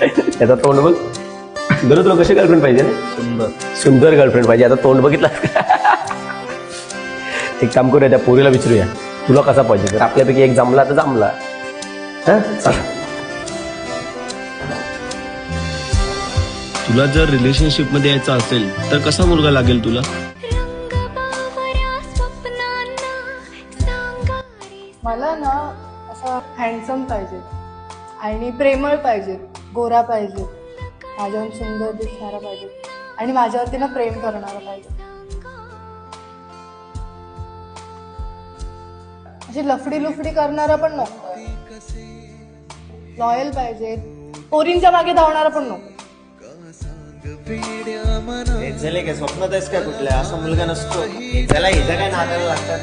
त्याचा तोंड बघ. बरं तुला कशी गर्लफ्रेंड पाहिजे ना? सुंदर गर्लफ्रेंड पाहिजे. आता तोंड बघितला. एक काम करूया, त्या पोरीला विचारूया तुला कसा पाहिजे. जर आपल्यापैकी एक जमला तर जमला. हा चला. तुला जर रिलेशनशिप मध्ये यायचं असेल तर कसा मुलगा लागेल तुला? मला ना असा हँडसम पाहिजे आणि प्रेमळ पाहिजे, गोरा पाहिजे, माझ्याहून सुंदर दिसणारा पाहिजे आणि माझ्यावरती ना प्रेम करणारा पाहिजे. अशी लफडी लुफडी करणारा पण नको. लॉयल पाहिजे, पोरींच्या मागे धावणारा पण नको. झाले काय स्वप्नात आहेस का कुठल्या? असा मुलगा नसतो. त्याला हिचा काय नादाला लागतात.